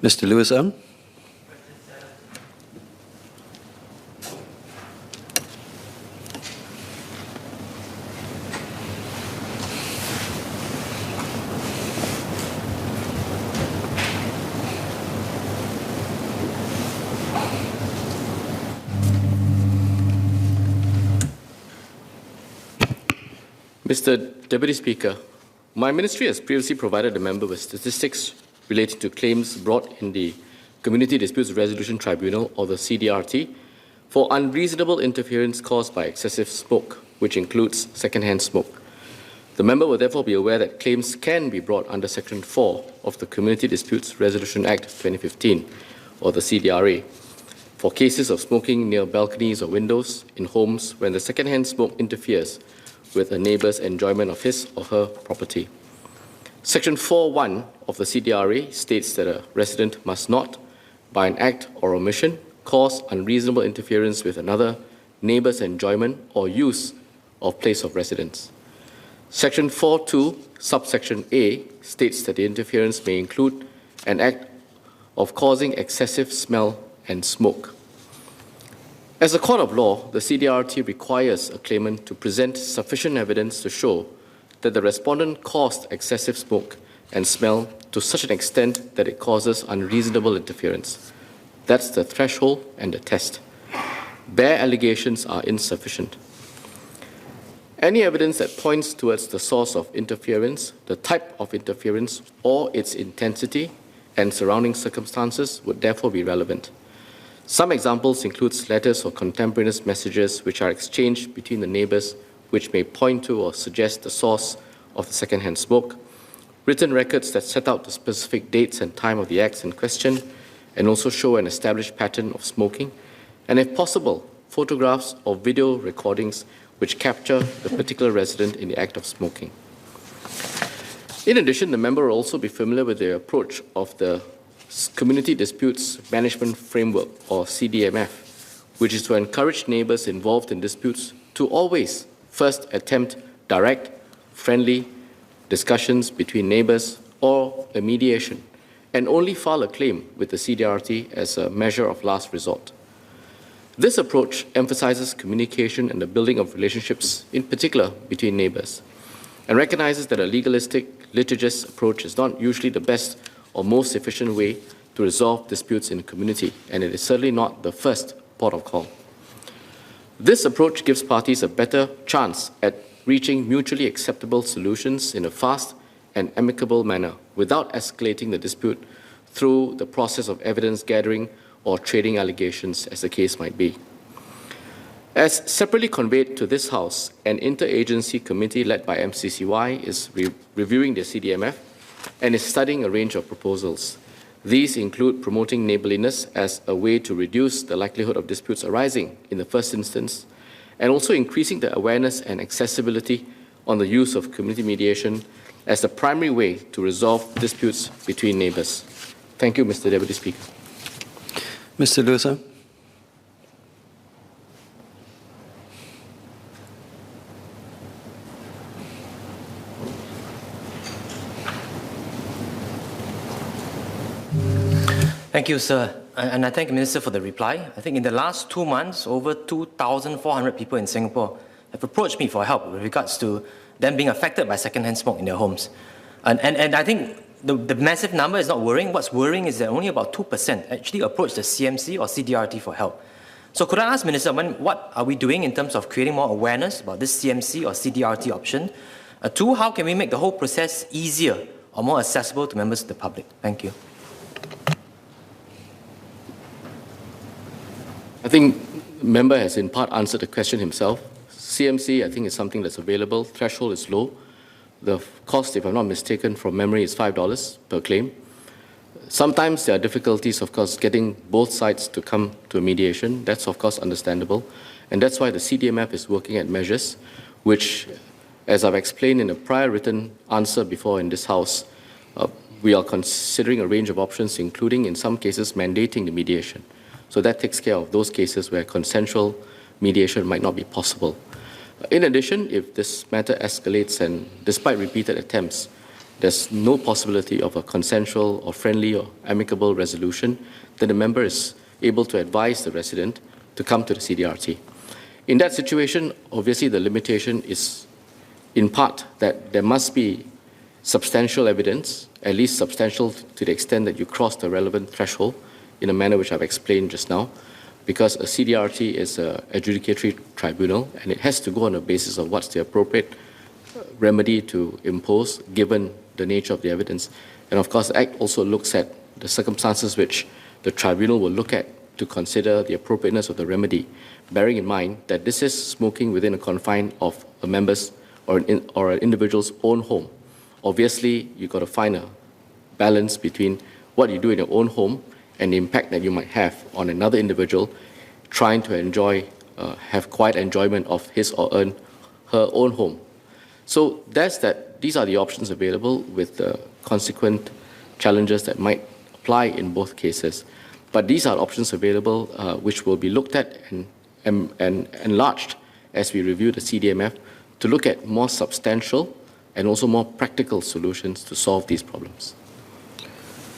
Mr. Lewis-Ng. Mr. Deputy Speaker, my ministry has previously provided the member with statistics relating to claims brought in the Community Disputes Resolution Tribunal, or the CDRT, for unreasonable interference caused by excessive smoke, which includes second-hand smoke. The member will therefore be aware that claims can be brought under Section 4 of the Community Disputes Resolution Act 2015, or the CDRA, for cases of smoking near balconies or windows in homes when the second-hand smoke interferes with a neighbour's enjoyment of his or her property. Section 4.1 of the CDRA states that a resident must not, by an act or omission, cause unreasonable interference with another neighbour's enjoyment or use of place of residence. Section 4.2, subsection A, states that the interference may include an act of causing excessive smell and smoke. As a court of law, the CDRT requires a claimant to present sufficient evidence to show that the respondent caused excessive smoke and smell to such an extent that it causes unreasonable interference. That's the threshold and the test. Bare allegations are insufficient. Any evidence that points towards the source of interference, the type of interference, or its intensity and surrounding circumstances would therefore be relevant. Some examples include letters or contemporaneous messages which are exchanged between the neighbours which may point to or suggest the source of the second-hand smoke, written records that set out the specific dates and time of the acts in question and also show an established pattern of smoking, and if possible, photographs or video recordings which capture the particular resident in the act of smoking. In addition, the member will also be familiar with the approach of the Community Disputes Management Framework, or CDMF, which is to encourage neighbours involved in disputes to always first attempt direct, friendly discussions between neighbours or a mediation, and only file a claim with the CDRT as a measure of last resort. This approach emphasises communication and the building of relationships, in particular between neighbours, and recognises that a legalistic, litigious approach is not usually the best or most efficient way to resolve disputes in the community, and it is certainly not the first port of call. This approach gives parties a better chance at reaching mutually acceptable solutions in a fast and amicable manner without escalating the dispute through the process of evidence gathering or trading allegations, as the case might be. As separately conveyed to this House, an interagency committee led by MCCY is reviewing the CDMF and is studying a range of proposals. These include promoting neighbourliness as a way to reduce the likelihood of disputes arising in the first instance, and also increasing the awareness and accessibility on the use of community mediation as the primary way to resolve disputes between neighbours. Thank you, Mr. Deputy Speaker. Mr. Lewis-Ng. Thank you, sir. And I thank the Minister for the reply. I think in the last 2 months, over 2,400 people in Singapore have approached me for help with regards to them being affected by second-hand smoke in their homes. And I think the massive number is not worrying. What's worrying is that only about 2% actually approach the CMC or CDRT for help. So could I ask Minister, what are we doing in terms of creating more awareness about this CMC or CDRT option? Two, how can we make the whole process easier or more accessible to members of the public? Thank you. I think the member has in part answered the question himself. CMC, I think, is something that's available. Threshold is low. The cost, if I'm not mistaken, from memory is $5 per claim. Sometimes there are difficulties, of course, getting both sides to come to a mediation. That's, of course, understandable. And that's why the CDMF is working at measures which, as I've explained in a prior written answer before in this House, we are considering a range of options, including, in some cases, mandating the mediation. So that takes care of those cases where consensual mediation might not be possible. In addition, if this matter escalates and despite repeated attempts, there's no possibility of a consensual or friendly or amicable resolution, then the member is able to advise the resident to come to the CDRT. In that situation, obviously the limitation is in part that there must be substantial evidence, at least substantial to the extent that you cross the relevant threshold in a manner which I've explained just now, because a CDRT is an adjudicatory tribunal and it has to go on the basis of what's the appropriate remedy to impose given the nature of the evidence. And of course, the Act also looks at the circumstances which the tribunal will look at to consider the appropriateness of the remedy, bearing in mind that this is smoking within a confine of a member's or an individual's own home. Obviously, you've got to find a balance between what you do in your own home and the impact that you might have on another individual trying to enjoy, have quiet enjoyment of his or her own home. So these are the options available with the consequent challenges that might apply in both cases. But these are options available which will be looked at and enlarged as we review the CDMF to look at more substantial and also more practical solutions to solve these problems.